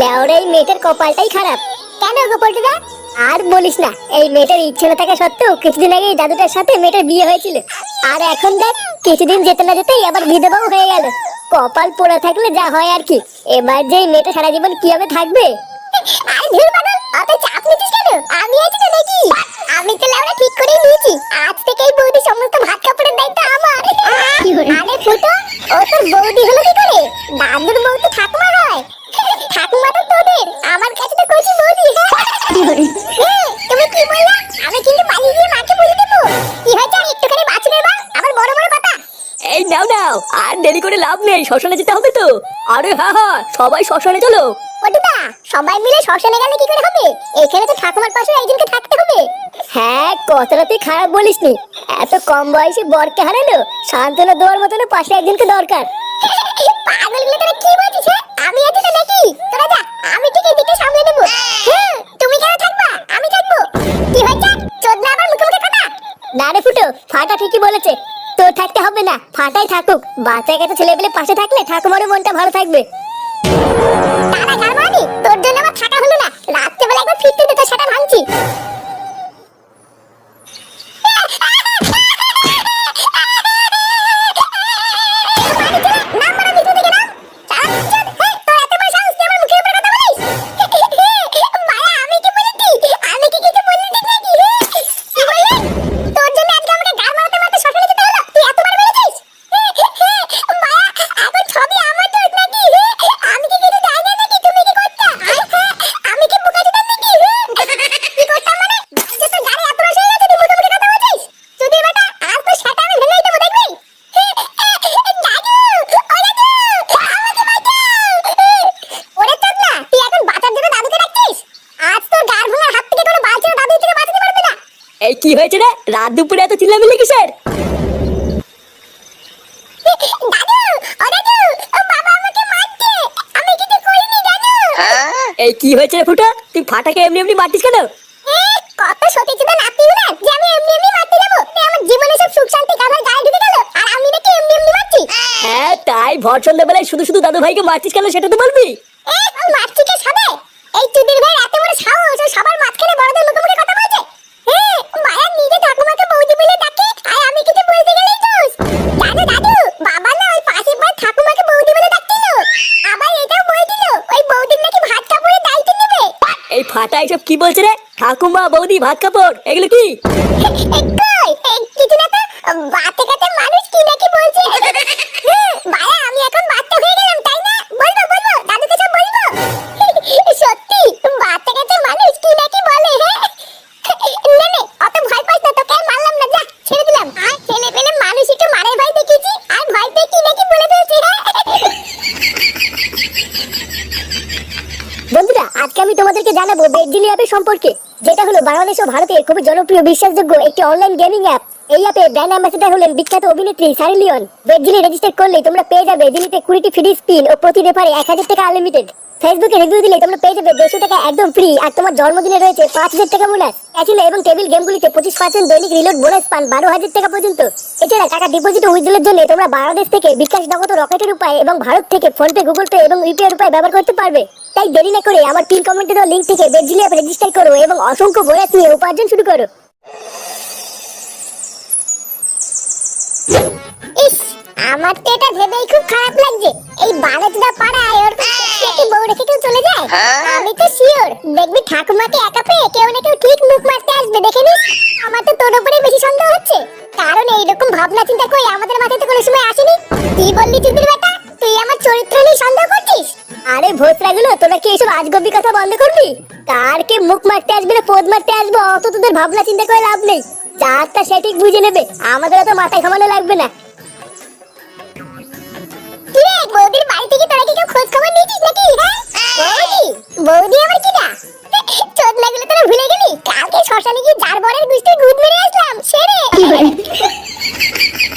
লেওরা এই মেয়েটার কপালটাই খারাপ। কেন গোপালটা? আর বলিস না, এই মেয়েটার ইচ্ছে না থাকা সত্ত্বেও কিছুদিন আগে এই দাদুটার সাথে মেয়েটার বিয়ে হয়েছিল, আর এখন দেখ কিছুদিন যেতে না যেতেই আবার বিধবাও হয়ে গেল। কপাল পোড়া থাকলে যা হয় আর কি। এবার যে এই মেয়েটা সারা জীবন কিভাবে থাকবে। আর ধুর বাবা, অত চাপ নিতিস কেন? আমি আছি তো নাকি? আমি তো লেওরা ঠিক করেই নিয়েছি, আজ থেকে এই বৌদি সমস্ত ভাত কাপড়ের দায়িত্ব আমার। আরে ফুটো, ও তোর বৌদি হলো কি করে? দাদুর বউ তো ঠাকুমা হয়। ঠাকুমা তো তোদের, আমার কাছে তো কচি বৌদি। তুমি কি বললা? আমি কিন্তু পালিয়ে গিয়ে মাকে বলে দেবো। কি হয়েছে? একটুখানি বাঁচবে মা, আমার বড় বড় কথা। এই নাও নাও, আর দেরি করে লাভ নেই, শ্মশানে যেতে হবে তো। আরে হ্যাঁ হ্যাঁ, সবাই শ্মশানে চলো। ওটা সবাই মিলে শ্মশানে গেলে কি করে হবে? এখানে তো ঠাকুমার পাশে একজনকে থাকতে হবে। হ্যাঁ, কথাটা তুই খারাপ বলিসনি। এত কম বয়সে বরকে হারালো, সান্ত্বনা দেওয়ার মতন পাশে একজনকে দরকার। পাগলগুলো তোরা কি বলছিস? আমি আছি তো নাকি? তোরা যা, আমি ঠিক এদিকে সামলে নেব। তুমি কেন থাকবা? আমি থাকবো। কি হয়েছে? চোদনা আবার মুখে মুখে কথা। না রে ফুটো, ফাটা ঠিকই বলেছে। তোর থাকতে হবে না, ফাটাই থাকুক। বাচ্চা কাছে ছেলেপেলে পাশে থাকলে ঠাকুমারও মনটা ভালো থাকবে। তারা গারমানি, তোর জন্য আমার থাকা হলো না। রাত্রেবেলা একবার ফিরতে দে, তোর সেটা ভাঙছি। এই কি হয়েছে রে? রাত দুপুরে এত চিল্লামিল্লি কিসের? এই কি হয়েছে রে ফুটা? তুই ফাটাকে এমনি এমনি মারতিস কেন? কত সতীচুদা নাতি হলো যে আমি এমনি এমনি মারতে যাবো? আমার জীবনে সব সুখ শান্তি কাভার গায়ে ঢুকে গেল, আর আমি নাকি এমনি এমনি মারছি? হ্যাঁ, তাই ভর সন্ধ্যাবেলায় শুধু শুধু দাদু ভাইকে মারতিস কেন সেটা তো বলবি। মারছি কে সাবে? এই চুদির ভাই এত বড় সাহস, সবার মাঝখানে বড়দের মুখে মুখে কথা বলছে। মায়া নিজে ঠাকুমাকে বৌদি বলে ডাকে, আর আমি কিছু বলতে গেলেই দোষ। দাদু দাদু, বাবা না ওই পাশের বাড়ির ঠাকুমাকে বৌদি বলে ডাকছিল, আবার এটাও বলছিল ওই বৌদির নাকি ভাত কাপড়ের দায়িত্ব নেবে। এই ফাটা এসব কি বলছে রে? ঠাকুমা বৌদি ভাত কাপড় এগুলো কি? কিছু না তো, বাতে কাতে মানুষ কি নাকি বলছে। বাবা আমি এখন বাচ্চা হয়ে গেলাম তাই না? বলবো বলবো, দাদুকে সব বলবো। সত্যি বাতে কাতে মানুষ কি নাকি বলে। নে অত ভয় পাস না, তোকে আর মারলাম না, যা ছেড়ে দিলাম। আর ছেলে পেলে মানুষ একটু মারের ভয় দেখিয়েছি, আর ভয় পেয়ে কি নাকি বলে ফেলছি। বন্ধুরা, আজকে আমি তোমাদেরকে জানাবো বেডজিলি অ্যাপের সম্পর্কে, যেটা হলো বাংলাদেশ ও ভারতের খুবই জনপ্রিয় বিশ্বাসযোগ্য একটি অনলাইন গেমিং অ্যাপ। এই অ্যাপে ব্র্যান্ড অ্যাম্বাসেডর হলেন বিখ্যাত অভিনেত্রী সানি লিওন। বেডজিলি রেজিস্টার করলে তোমরা পেয়ে যাবে জিলিতে 20টি ফ্রি স্পিন ও প্রতি রেফারে 1000 টাকা আনলিমিটেড। ফেসবুকে রিভিউ দিলে তোমরা পেয়ে যাবে 200 টাকা একদম ফ্রি, আর তোমার জন্মদিনে রয়েছে 5000 টাকা বোনাস। ক্যাসিনো এবং টেবিল গেমগুলিতে 25% দৈনিক রিলোড বোনাস পান 12000 টাকা পর্যন্ত। এছাড়া টাকা ডিপোজিট ও উইথড্রলের জন্য তোমরা বাংলাদেশ থেকে বিকাশ, নগদ, রকেটের উপায় এবং ভারত থেকে ফোনপে, গুগল পে এবং ইউপিআই উপায় ব্যবহার করতে পারবে। তাই দেরি না করে আমার পিন কমেন্টে দেওয়া লিংক থেকে বেডজিলি অ্যাপ রেজিস্টার করো এবং অসংখ্য বোনাস নিয়ে উপার্জন শুরু করো। ইস, আমার তো এটা ভেবেই খুব খারাপ লাগছে। এই বালকটা পাড়ায় ওর কাছে বউ রেখে কেউ চলে যায়। আমি তো শিওর দেখবি ঠাকুমাকে একা পেয়ে কেউ না কেউ ঠিক মুখ মারতে আসবে, দেখে নিস। আমার তো তোর উপরে বেশি সন্দেহ হচ্ছে, কারণ এইরকম ভাবনা চিন্তা করে আমাদের মাথায় তো কোনো সময় আসেনি। কি বললি চুদির বেটা? তুই আমার চরিত্র নিয়ে সন্দেহ করছিস? আরে ভোসরাগুলো, তোরা কি এইসব আজগবি কথা বন্ধ করবি? কার কে মুখ মারতে আসবে না পদ মারতে আসবে অত তোদের ভাবনা চিন্তা করে লাভ নেই। যারটা সেটিক বুঝে নেবে, আমাদের তো মাথায় ঘামানো লাগবে না। কি রে, বৌদির বাড়ি থেকে তোরা কি কেউ খোঁজ খবর নিয়েছিস নাকি? বৌদি? বৌদি আবার কি না? চোদনাগুলো তোরা ভুলে গেলি? কালকে শ্মশানে গিয়ে যার বরের গুষ্টির গুদ মেরে আসলাম, সেরে।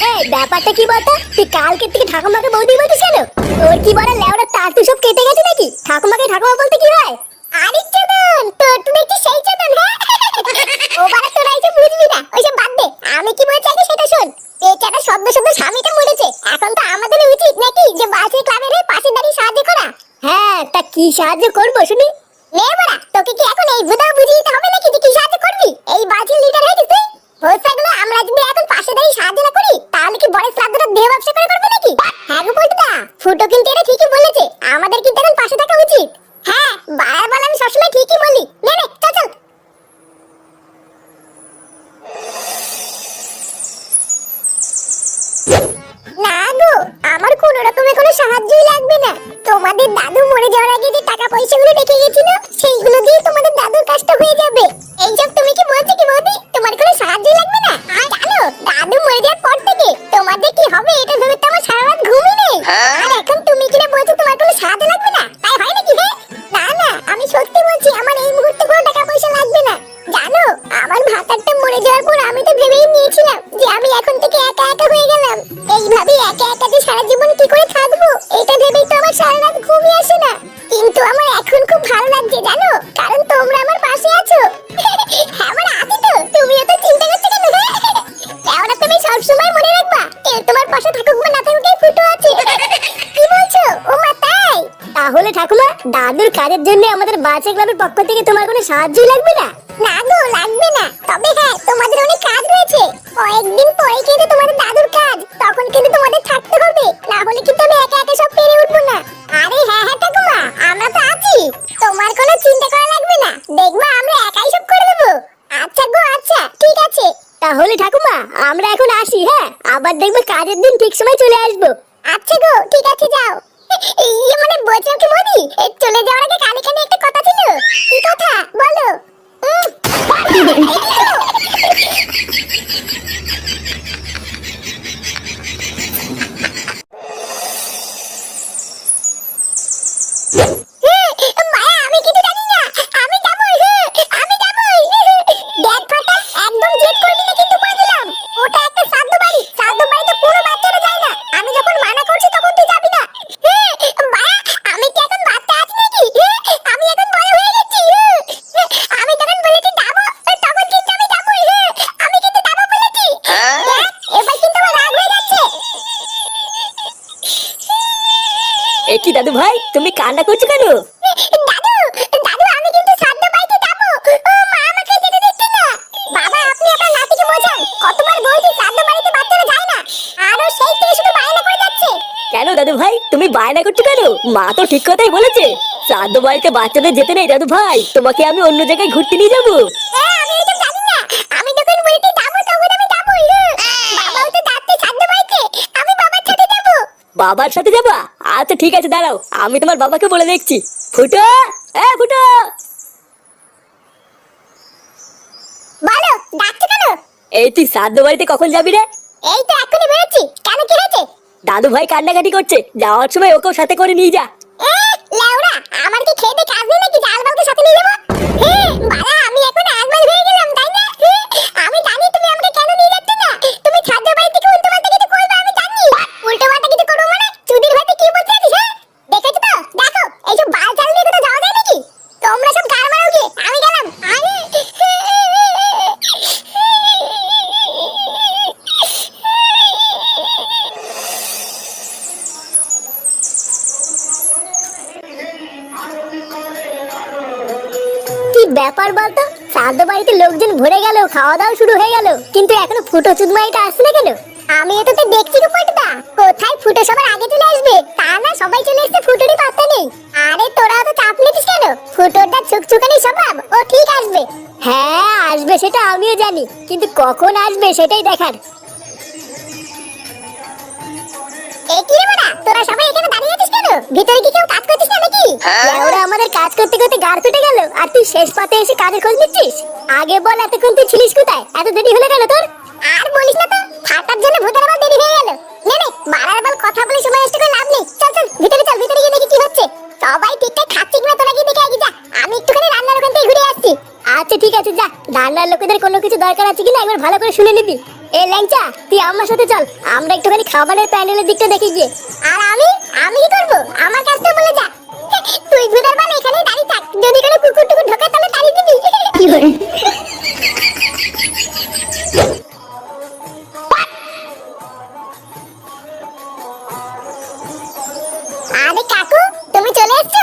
এই ব্যাপারটা কি বলতো? তুই কালকে থেকে ঠাকুমাকে বৌদি বলছিস কেন? তোর কি বড় লেওড়া তার তুই সব কেটে গেছে নাকি? ঠাকুমাকে ঠাকুমা বলতে কি হয়? আরে চোদন, তোর তো দেখছি সেই চোদন। হ্যাঁ ও বাড়া, তোরা এসব বুঝবি না, ওইসব বাদ দে। আমি কি বলছি আগে সেটা শোন। বেচারা সদ্য সদ্য স্বামীটা মরেছে, এখন তো আমাদের উচিত নাকি যে বাচ্চা ক্লাবের পাশে দাঁড়িয়ে সাহায্য করা। হ্যাঁ, তা কি সাহায্য করবো শুনি? নে বড়া, তোকে কি এখন এই বুঝাও বুঝিয়ে দিতে হবে নাকি যে কি সাহায্য করবি? এই বালতির লিডার হয়েছিস তুই? হোসাগুলো আমরা যদি এখন পাশে দাঁড়িয়ে সাহায্য না করি তাহলে কি বড় শ্রাদ্ধটা দেহ ব্যবসা করে করবে নাকি? হ্যাঁ গো পল্টুদা, ফুটো কিন্তু এটা ঠিকই বলেছে, আমাদের কিন্তু এখন পাশে থাকা উচিত। হ্যাঁ, বারবার আমি সবসময় ঠিকই বলি। নে নে, চল চল। না গো, আমার কোনো রকমের কোনো সাহায্যই লাগবে না। তোমাদের দাদু মরে যাওয়ার আগে যে টাকা পয়সাগুলো রেখে গেছিল সেইগুলো দিয়ে তোমাদের দাদুর কাজটা হয়ে যাবে। এইসব তুমি কি বলছো কি বৌদি? তোমার কোনো সাহায্যই লাগবে না? আর জানো, দাদু মরে যাওয়ার পর থেকে তোমাদের কি হবে এটা ভেবে তো আমার সারা রাত ঘুমই নেই। আর এখন তুমি কিনা বলছো তোমার কোনো সাহায্য লাগবে না? তাই হয় নাকি? হ্যাঁ, না না, আমি সত্যি বলছি, আমার এই মুহূর্তে কোনো টাকা পয়সা লাগবে না। জানো, আমার ভাতারটা মরে যাওয়ার পর আমি তো ভেবেই নিয়েছিলাম যে আমি এখন থেকে একা একা হয়ে গেলাম। এইভাবে একা একা যে সারা জীবন কি করে থাকবো এটা ভেবেই তো আমার সারা রাত ঘুমই আসে না। কিন্তু আমার এখন খুব ভালো লাগছে জানো, কারণ তোমরা আমার পাশে আছো। আমার আছি তো, তুমিও তো চিন্তা করছো কেন? কেননা তুমি সবসময় মনে রাখবা কেউ তোমার পাশে থাকুক বা না থাকুক, এই ফুটো আছে। কি বলছো? ও মা, তাই? তাহলে ঠাকুমা, দাদুর কাজের জন্য আমাদের বাচ্চা ক্লাবের পক্ষ থেকে তোমার কোনো সাহায্যই লাগবে না? না গো, লাগবে না। তবে হ্যাঁ, তোমাদের অনেক কাজ রয়েছে। কয়েকদিন পরে কিন্তু তোমাদের দাদুর কাজ, তখন কিন্তু তোমাদের থাকতে হবে, না হলে কিন্তু আমি একা একা সব পেরে উঠবো না। আরে হ্যাঁ হ্যাঁ ঠাকুমা, আমরা তো আছি, তোমার কোনো চিন্তা করা লাগবে না। দেখবা আমরা একাই সব করে দেবো। আচ্ছা গো, আচ্ছা ঠিক আছে। তাহলে ঠাকুমা, আমরা এখন আসি। হ্যাঁ, আবার দেখবে কাজের দিন ঠিক সময় চলে আসবো। আচ্ছা গো, ঠিক আছে, যাও। ইয়ে মানে বলছিলাম কি মোদি, চলে যাওয়ার আগে কানে কানে একটা কথা ছিল। কি কথা বলো? মায়া, আমি কিছু জানি না, আমি যাবই, আমি যাবই। দেখ ফাটা, একদম জেদ করবি না কিন্তু বলে দিলাম। ওটা একটা শ্রাদ্ধ বাড়ি, শ্রাদ্ধ বাড়িতে পুরো বাচ্চারা যায় না। আমি যখন মানা করছি তখন তুই যাবি না। মায়া, আমি কি এখন বাচ্চা আছি নাকি? আমি এখন বড় হয়ে গেছি। আমি যখন বলেছি যাবো তখন কিন্তু আমি যাবই। আমি কিন্তু যাবো বলেছি। এবার কিন্তু আমার রাগ হয়ে যাচ্ছে। এ কি দাদু ভাই, তুমি কান্না করছো কেন? দাদু, দাদু, আমি কিন্তু শ্রাদ্ধ বাড়িতে যাবো। ও মা, আমাকে যেতে দিচ্ছে না। বাবা, আপনি আপনার নাতিকে বোঝান, কতবার বলছি শ্রাদ্ধ বাড়িতে বাচ্চারা যায় না, আরো সেই থেকে শুধু বায়না করে যাচ্ছে। কেন দাদু ভাই, তুমি বায়না করছো কেন? মা তো ঠিক কথাই বলেছে, শ্রাদ্ধ বাড়িতে বাচ্চাদের যেতে নেই। দাদু ভাই, তোমাকে আমি অন্য জায়গায় ঘুরতে নিয়ে যাবো। আমি এসব জানি না, আমি যখন বলছি যাবো তখন আমি যাবোই। বাবাও তো যাচ্ছে শ্রাদ্ধ বাড়িতে, আমি বাবার সাথে যাবো। বাবার সাথে যাবা? আচ্ছা ঠিক আছে, দাঁড়াও, আমি তোমার বাবাকে বলে দেখছি। ফুটো, এ ফুটো। বলো, ডাকছো কেন? এই তুই শ্রাদ্ধ বাড়িতে কখন যাবি রে? এই তো এখনই বেরোচ্ছি। কেন, কি হয়েছে? দাদু ভাই কান্নাকাটি করছে, যাওয়ার সময় ওকেও সাথে করে নিয়ে যা। লেওড়া, আমার কি খেতে কাজ নেই নাকি জালবালকে সাথে নিয়ে যাবো? বাবা, আমি এখন আজমাল হয়ে গেলাম তাই না? আমি জানি তুমি আমাকে কেন নিয়ে যাচ্ছ না। তুমি শ্রাদ্ধ বাড়ি থেকে উল্টো পাল্টা কিছু করবে আমি জানি। উল্টো পাল্টা কিছু করবো মানে? চুদির ভাইতে কি বলতে আছিস? হ্যাঁ, দেখেছো তো, দেখো এইসব বাল চাল নিয়ে কোথাও যাওয়া যায় নাকি? তোমরা সব গাড় মারো গিয়ে, আমি গেলাম। কি ব্যাপার বলতো, শ্রাদ্ধ বাড়িতে লোকজন ভরে গেল, খাওয়া দাওয়া শুরু হয়ে গেল, কিন্তু এখনো ফুটো চুদমাইটা আসছে না কেন? আমি এটা তো দেখছি গো পটুদা, কোথায় ফুটো সবার আগে চলে আসবে, তা না সবাই চলে এসেছে, ফুটোরই পাত্তা নেই। আরে তোরা তো চাপ নিতিস কেন? ফুটোরটা চুকচুকানি স্বভাব, ও ঠিক আসবে। হ্যাঁ, আসবে সেটা আমিও জানি, কিন্তু কখন আসবে সেটাই দেখার। এই কি রে বড়া, তোরা সবাই এখানে দাঁড়িয়ে আছিস কেন? ভিতরে কি কেউ কাজ করছিস না নাকি? ওরা আমাদের কাজ করতে করতে গাড় ফেটে গেল, আর তুই শেষ পাতে এসে কাজের খোঁজ নিচ্ছিস? আগে বল, এতক্ষণ তুই ছিলিস কোথায়? এত দেরি হলো কেন তোর? আর বলিস না তো, ফাটার জন্য ভূতের আবার দেরি হয়ে গেল। নে নে, বাড়ার বল কথা বলে সময় নষ্ট করে লাভ নেই। চল চল, ভিতরে চল, ভিতরে গিয়ে দেখি কি হচ্ছে। সবাই ঠিকঠাক খাচ্ছে কিনা তোরা গিয়ে দেখে আগে যা, আমি একটুখানি রান্নার ওখান থেকে ঘুরে আসছি। আচ্ছা ঠিক আছে, যা। রান্নার লোকেদের কোনো কিছু দরকার আছে কিনা একবার ভালো করে শুনে নিবি। এ ল্যাংচা, তুই আমার সাথে চল, আমরা একটুখানি খাবারের প্যান্ডেলের দিকটা দেখে গিয়ে। আর আমি কি করবো? আমার কাজটা বলে যা। তুই ভূতের বাল এখানেই দাঁড়িয়ে থাক, যদি কোনো কুকুর টুকুর ঢোকে তাহলে তাড়িয়ে দিবি। কি করে? আরে কাকু, তুমি চলে এসছো?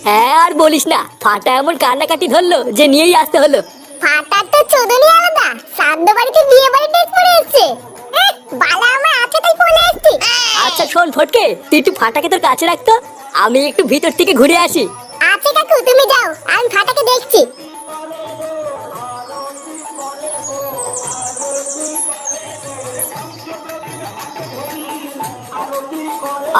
হ্যাঁ আর বলিস না, ফাটা এমন কান্নাকাটি ধরলো যে নিয়েই আসতে হলো। ফাটার তো চোদনই আলাদা, শ্রাদ্ধ বাড়িতে বিয়ে বাড়ি ডেট পড়ে এসছে। বালা আমার আছে তাই বলে এসছি। আচ্ছা শোন ফটকে, তুই একটু ফাটাকে তোর কাছে রাখতো, আমি একটু ভিতর থেকে ঘুরে আসি। আচ্ছা কাকু তুমি যাও, আমি ফাটাকে দেখছি।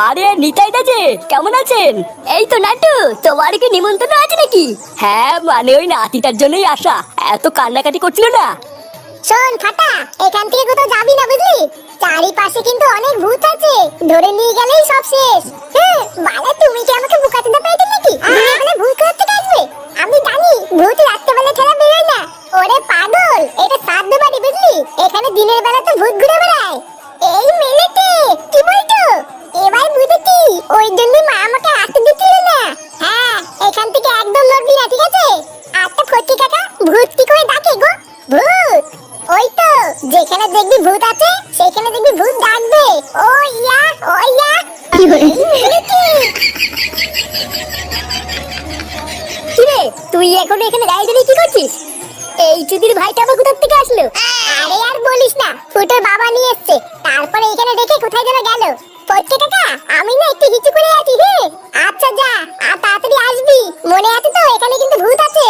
আরে নিতাই দা যে, কেমন আছেন? এই তো নাটু, তোমার কি নিমন্ত্রণ আছে নাকি? হ্যাঁ মানে ওই নাতিটার জন্যই আসা, এত কান্নাকাটি করছিল না। শোন ফাটা, এখান থেকে কোথাও যাবি না বুঝলি, চারিপাশে কিন্তু অনেক ভূত আছে, ধরে নিয়ে গেলেই সব শেষ। বালা তুমি কি আমাকে বুকাতে না পেয়েছো নাকি? দিনের বেলা ভূত কোথা থেকে আসবে? আমি জানি ভূত রাত্রেবেলা ছাড়া বেরোয় না। ওরে পাগল, এটা শ্রাদ্ধ বাড়ি বুঝলি, এখানে দিনের বেলা তো ভূত ঘুরে বেড়ায়। এই মেলেতে কি বলছো? এবার বুঝেছি, ওই জন্য মা আমাকে আসতে দিচ্ছিল না। হ্যাঁ, এখান থেকে একদম লড়বি না, ঠিক আছে? আচ্ছা ফটি কাকা, ভূত কি করে ডাকে গো? ভূত ওই তো, যেখানে দেখবি ভূত আছে সেখানে দেখবি ভূত ডাকবে। ও ইয়া, ও ইয়া। কিরে তুই এখন এখানে গাড়ি দাঁড়িয়ে কি করছিস? এই চুদির ভাইটা আবার কোথা থেকে আসলো? আরে আর বলিস না, ফুটোর বাবা নিয়ে এসেছে, তারপরে এখানে রেখে কোথায় যেন গেল। ফটকে কাকা, আমি না একটু হিচু করে আছি। আচ্ছা যা, আর তাড়াতাড়ি আসবি, মনে আছে তো এখানে কিন্তু ভূত আছে।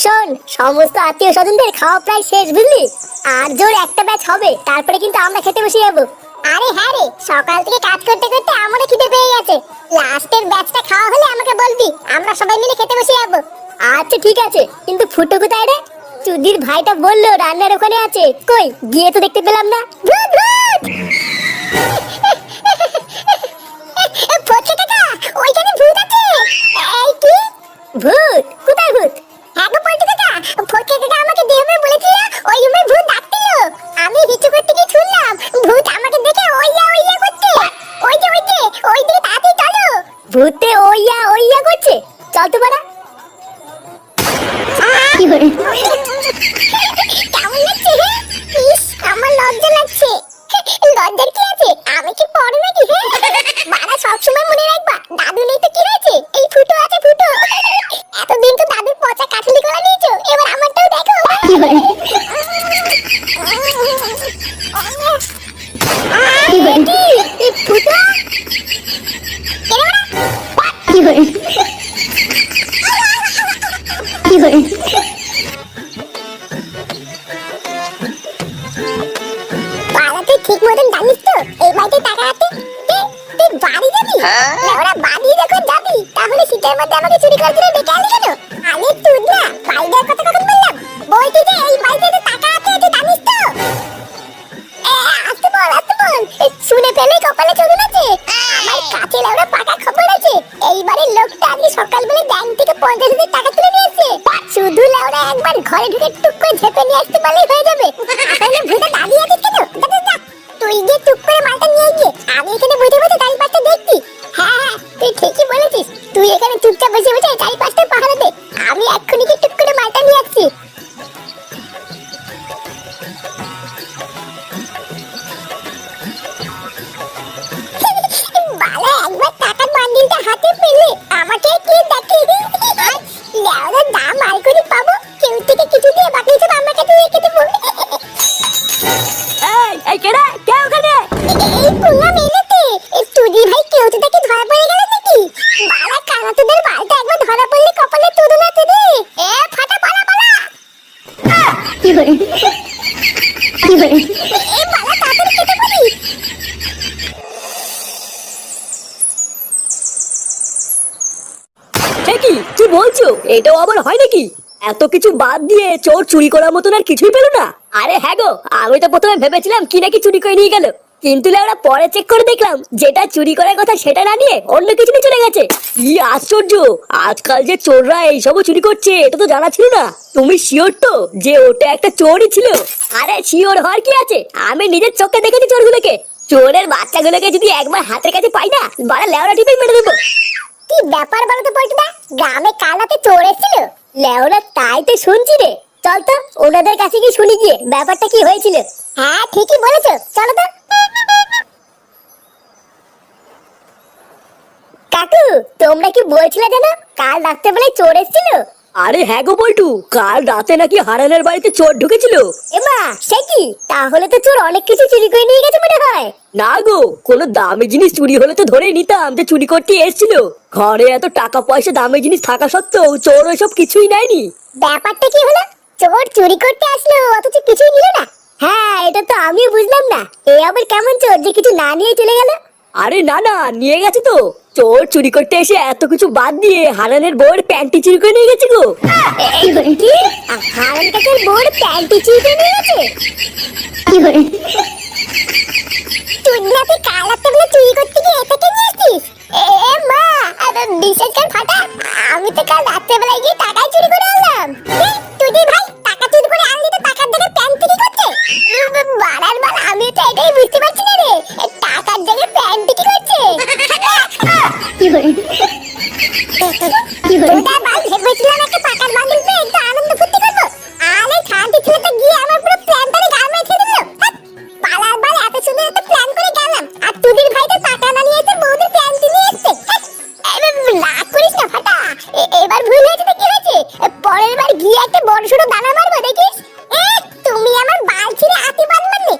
শোন, সমস্ত আত্মীয় স্বজনদের খাওয়া প্রায় শেষ বুঝলি, আর জোর একটা ব্যাচ হবে, তারপরে কিন্তু আমরা খেতে বসে যাবো। আরে হ্যাঁ রে, সকাল থেকে কাজ করতে করতে আমারও খিদে পেয়ে গেছে, লাস্টের ব্যাচটা খাওয়া হলে আমাকে বলবি, আমরা সবাই মিলে খেতে বসে যাবো। আচ্ছা ঠিক আছে, কিন্তু ফুটো কোথায় রে? চুদির ভাইটা বললো রান্নার ওখানে আছে, কই গিয়ে তো দেখতে পেলাম না। ভূত ভূত! ফটকে কাকা, ওইখানে ভূত আছে। এই কি ভূত? কোথায় ভূত? হ্যাঁ গো ফটকে কাকা, ফটকে কাকা আমাকে দেবে বলেছিল, ওই রুমে ভূত ডাকছিল। আমি হিচু করতে গিয়ে শুনলাম ভূত আমাকে দেখে ওইয়া ওইয়া করছে। ওই যে ওই দিকে তাড়াতাড়ি চলো। ভূতে ওইয়া ওইয়া করছে, চল তো বাড়া। কি বলে? কেমন লাগছে? ইস, আমার লজ্জা লাগছে। লজ্জার কি আছে, আমি কি পড় নাকি? বাড়া সবসময় মনে রাখবা, দাদু নেই তো কি হয়েছে, এই ফুটো আছে ফুটো। এতদিন তো দাদুর পচা কাঠুলি কলা নিয়েছো, এবার আমারটাও দেখো। কি বলে? কি বলে? ফুটো কি বলে? কি বলে? পালাতে ঠিক মতন জানিস তো, এই বাড়িতে টাকা আছে। তুই বাড়ি যাবি? ওরা বাড়ি যখন যাবি, তাহলে শীতের মধ্যে আমাকে চুরি করতে ডেকে আনলি কেন? আরে তুই না, বাড়িটার কথা কখন বললাম? বলছি যে এই বাড়িতে টাকা আছে, তুই জানিস তো? আস্তে বল, আস্তে বল, শুনে পেলে কপালে চলুন আছে। আমার কাছে লাউড়া পাকা খবর আছে, এইবারে লোকটা আজকে সকালবেলা ব্যাংক থেকে 50,000 টাকা তুলে নিয়েছে। শুধু লাউড়া একবার ঘরে ঢুকে টুক করে ঝেপে নিয়ে আসতে পারলেই হয়ে যাবে। আসলে ভূতে দাঁড়িয়ে আছিস কেন? তুই গিয়ে টুক করে মালটা নিয়ে গিয়ে, আমি এখানে বসে বসে চারিপাশটা দেখছি। হ্যাঁ, তুই ঠিকই বলেছিস, তুই এখানে চুপচাপ বসে বসে চারিপাশটা পাহারা দে, আমি এক্ষুনি গিয়ে টুক করে মালটা নিয়ে আসছি। বালা একবার টাকার বান্ডিলটা হাতে পেলে আমাকে কে দেখে? লেওরা দাম আর করে পাবো, কেউ থেকে কিছু দিয়ে বাকি সব আমাকে তো রেখে দেবো। এই কেডা, কে ওখানে? এই পুঙ্গা মেলেতে তুদি ভাই, কেউ তো তাকে ধরা পড়ে গেল নাকি? বালা কানা তোদের বালটা একবার ধরা পড়লে কপালে তুদুল আছে রে। ফাটা পালা পালা। কি বলে? কি বলে? এই বালা তাড়াতাড়ি কেটে পড়ি। কি বলছো? এটাও আবার হয় নাকি? এত কিছু বাদ দিয়ে চোর চুরি করার মতন আর কিছুই পেল না? আরে হ্যাঁ গো, আমি তো প্রথমে ভেবেছিলাম কি নাকি চুরি করে নিয়ে গেল, কিন্তু ওরা পরে চেক করে দেখলাম যেটা চুরি করার কথা সেটা না নিয়ে অন্য কিছু নিয়ে চলে গেছে। কি আশ্চর্য, আজকাল যে চোররা এইসবও চুরি করছে এটা তো জানা ছিল না। তুমি শিওর তো যে ওটা একটা চোরই ছিল? আরে শিওর হওয়ার কি আছে, আমি নিজের চোখে দেখেছি চোরগুলোকে। চোরের বাচ্চাগুলোকে যদি একবার হাতের কাছে পাই না, বাড়া লেওড়া টিপে মেরে দেবো। কি ব্যাপার বলো তো পল্টুদা, গ্রামে কাল রাতে চোর এসেছিল? লেওরা তাই তো শুনছি রে, চল তো ওনাদের কাছে কি শুনি গিয়ে ব্যাপারটা কি হয়েছিল। হ্যাঁ ঠিকই বলেছো, চলো তো। কাকু তোমরা কি বলছিলে জানো কাল রাত্রেবেলায় চোর এসেছিল? আরে হ্যাঁ গো বল্টু, কাল রাতে নাকি হারানের বাড়িতে চোর ঢুকেছিল। এমা সে কি? তাহলে তো চোর অনেক কিছু চুরি করে নিয়ে গেছে মনে হয়। না গো, কোনো দামি জিনিস চুরি হলে তো ধরেই নিতাম যে চুরি করতে এসেছিল। ঘরে এত টাকা পয়সা দামি জিনিস থাকা সত্ত্বেও চোর ওইসব কিছুই নেয়নি। ব্যাপারটা কি হলো? চোর চুরি করতে আসলো অথচ কিছুই নিল না? হ্যাঁ এটা তো আমিও বুঝলাম না, এ আবার কেমন চোর যে কিছু না নিয়ে চলে গেল? আরে না না, নিয়ে গেছে তো। চোর চুরি করতে এসে এত কিছু বাদ দিয়ে হারানের বউয়ের প্যান্টি চুরি করে নিয়ে গেছে গো। কি? হারান কাকের বোর প্যান্টি চুরি করে নিয়ে গেছে? তুই নাকি কাল রাত্রেবেলা চুরি করতে গিয়ে এটাকে নিয়ে আসছিস? এ মা, আরে বিশ্বাস কর ফাটা, আমি তো কাল রাত্রেবেলায় গিয়ে টাকা চুরি করে আনলাম। তুই ভাই টাকা চুরি করে আনলি তো টাকার জায়গায় প্যান্ট চুরি করছে? বাড়ার বাল, আমি তো এটাই বুঝতে পারছি না রে, টাকার জায়গায় প্যান্ট কি করছে? ওটা বাল ভেবেছিলাম একটা টাকার বান্ডিল পেয়ে একটু আনন্দ ফুর্তি করবো, আরে খাঁটি ছেলেটা গিয়ে আমার পুরো প্ল্যানটারে গাল মেরে ছেড়ে দিল। পালার বাল, এত সুন্দর একটা প্ল্যান করে গেলাম আর তুদির ভাই তো টাকা না নিয়ে এসে বৌদির প্যান্ট নিয়ে এসছে। রাগ করিস না ফাটা, এবার ভুল হয়েছে তো কি হয়েছে, পরের বার গিয়ে একটা বড় সড়ো দানা মারবো দেখিস। তুমি আমার বাল ছিঁড়ে আতি বাল মারলে,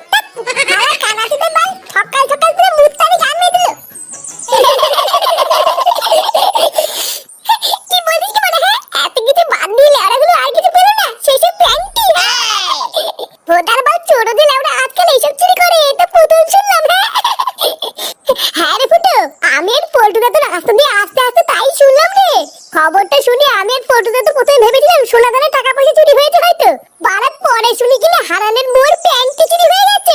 আমার কানাতিতে বাল সকাল সকাল পুরো মুত্তারি গান মেরে দিল। কি বলিস কি মানে? হ্যাঁ এত কিছু বাদ দিয়ে লেওড়াগুলো আর কিছু পেলো না, শেষে প্যান্টি। ভোটার বাল চোরদের লেওড়া আজকাল এইসব চুরি করে, এটা প্রথম শুনলাম। হ্যাঁ রে ফুটো, আমি আর পল্টুদা তো রাস্তা দিয়ে আস্তে আস্তে তাই শুনলাম রে। খবরটা শুনে আমি আর পল্টুদা তো প্রথমে ভেবেছিলাম সোনা দানা টাকা পয়সা চুরি হয়েছে হয়তো, বাড়ার পরে শুনি কিনা হারানের বউয়ের প্যান্টি চুরি হয়ে গেছে।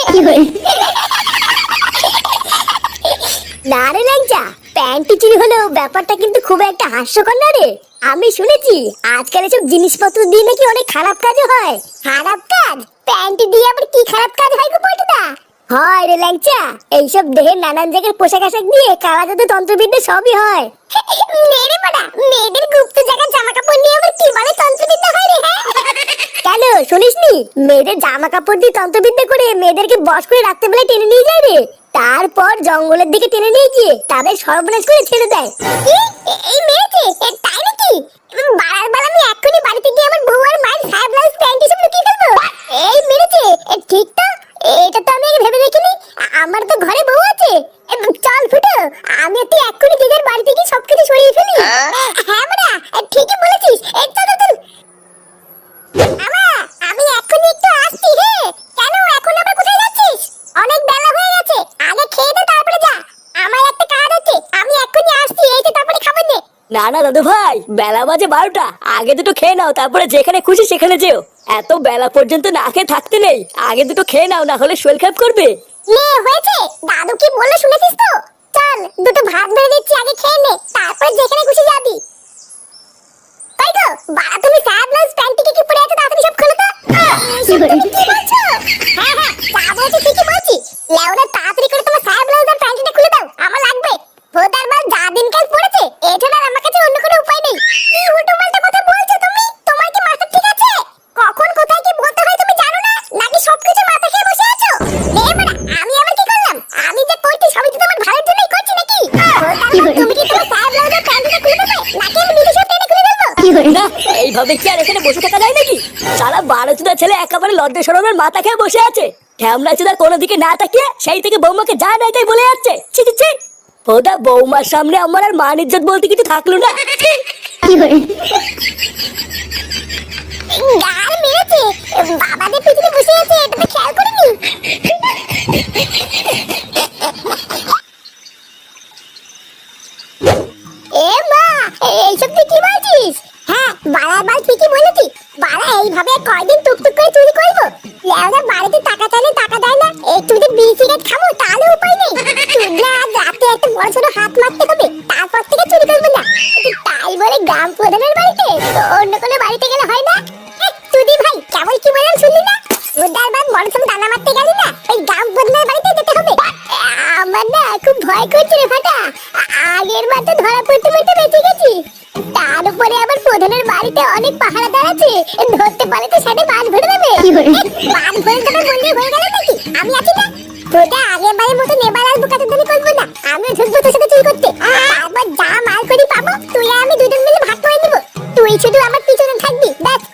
না রে ল্যাংচা, প্যান্টি চুরি হলেও ব্যাপারটা কিন্তু খুব একটা হাস্যকর না রে। আমি শুনেছি আজকাল এসব জিনিসপত্র দিয়ে নাকি অনেক খারাপ কাজও হয়। খারাপ কাজ? প্যান্টি দিয়ে আবার কি খারাপ কাজ হয় গো পল্টুদা? হয় রে ল্যাংচা, এইসব দেহের নানান জায়গার পোশাক আশাক দিয়ে কারা জাদু তন্ত্রবিদ্যা সবই হয়। মেরে বড়া, মেয়েদের গুপ্ত জায়গার জামা কাপড় নিয়ে আবার কি বলে তন্ত্রবিদ্যা হয় রে? কেন শুনিসনি? মেয়েদের জামা কাপড় দিয়ে তন্ত্রবিদ্যা করে মেয়েদেরকে বশ করে রাত্রেবেলায় টেনে নিয়ে যায় রে, তারপর জঙ্গলের দিকে টেনে নিয়ে গিয়ে তাদের সর্বনাশ করে ছেড়ে দেয়। এই মেয়েছে তাই নাকি? বাড়ার বেলা আমি এক্ষুনি বাড়িতে গিয়ে আমার বউ আর মায়ের সায়া ব্লাউজ প্যান্ট এসব লুকিয়ে ফেলবো। এই মেরেছে ঠিক তো, এটা তো আমি আগে ভেবে দেখিনি। আমার তো ঘরে বউ আছে। চল ফুটো, আমি তুই এক্ষুনি যে যার বাড়িতে গিয়ে সবকিছু সরিয়ে ফেলি। হ্যাঁ বড়া, ঠিকই বলেছিস। চল চল। আমি এক্ষুনি একটু আসছি। কেন এখন আবার কোথায় যাচ্ছিস? অনেক বেলা হয়ে গেছে, আগে খেয়ে দে তারপরে যা। আমার একটা কাজ আছে, আমি এক্ষুনি আসছি, এই তো তারপরে খাবার নে। না না দাদু ভাই, বেলা বাজে 12টা, আগে দুটো খেয়ে নাও, তারপরে যেখানে খুশি সেখানে যেও। এত বেলা পর্যন্ত না খেয়ে থাকতে নেই, আগে দুটো খেয়ে নাও, না হলে শরীর খারাপ করবে। নে হয়েছে, দাদু কি বললো শুনেছিস তো? চল দুটো ভাত বেড়ে দিচ্ছি, আগে খেয়ে নে, তারপর যেখানে খুশি যাবি। তাই তো বাড়া, তুমি সায়া ব্লাউজ প্যান্টটি কি পরে আছো, তাড়াতাড়ি সব খোলো তো। কি বলছো? হ্যাঁ যা বলছি ঠিকই বলছি। লেওরা তাড়াতাড়ি করে তোমার সায়া ব্লাউজ আর প্যান্টটা খুলে দাও, আমার লাগবে। ভোদার বাল যা দিনকাল পড়েছে, এছাড়া আর আমার কাছে অন্য কোনো উপায় নেই। কি উল্টোপাল্টা কথা বলছো তুমি? তোমার কি মাথা ঠিক আছে? কখন কোথায় কি বলতে হয় তুমি জানো না, নাকি সবকিছু মাথা খেয়ে বসে আছো? নে বড়া, আমি আবার কি করলাম? আমি যে করছি সবই তো তোমার ভালোর জন্যই করছি নাকি? তুমি কি তোমার সায়া ব্লাউজ আর প্যান্টটা খুলে দেবে, নাকি আমি নিজে সব টেনে খুলে দেবো? না, এইভাবে কি আর এখানে বসে থাকা যায় নাকি? সারা 12 ছেলে একেবারে লজ্জা শরমের মাথা খেয়ে বসে আছে। ঠ্যামনা চুদার কোনো দিকে না তাকিয়ে সেই থেকে বৌমাকে যা নাই তাই বলে যাচ্ছে। ছি ছি ছি, ওদা বৌমার সামনে আমার আর মান ইজ্জত বলতে কিছু থাকলো না। গাল মেরেছে, বাবাদের পিছনে বসে আছে, এটা তো খেয়াল করিনি। এ মা, এইসব তুই কি বলছিস? হ্যাঁ বাড়ার বাল ঠিকই বলেছি। বাড়া এইভাবে কয়দিন টুকটুক করে চুরি করবো? লেওরা বাড়িতে টাকা চাইলে টাকা দেয় না, একটু যদি বিড়ি সিগারেট খাবো তাহলে উপায় নেই। চুদলা আজ রাতে একটা বড় ছোট হাত মারতে হবে, তারপর থেকে চুরি করবো না। তাই বলে গ্রাম প্রধানের বাড়িতে, অন্য কোনো বাড়িতে গেলে হয় না? তুই ভাই কেমন কি বললাম শুনলি না? উদার বাদ বড় ছোট দানা মারতে গেলি না, ওই গ্রাম প্রধানের বাড়িতে যেতে হবে। আমার না খুব ভয় করছে রে ফাটা, আগের বার তো ধরা পড়তে পড়তে বেঁচে গেছি, তার উপরে আবার প্রধানের বাড়িতে অনেক পাহারাদার আছে, ধরতে পারলে তো সাথে বান ভরে দেবে। বান ভরে দেবে বললে হয়ে গেল নাকি? আমি আছি না? তোটা আগের বারের মতো নেবার আসবো, কাছে ধরে করবো না, আমিও ঢুকবো তোর সাথে চুরি করতে, তারপর যা থাকবি দেখ।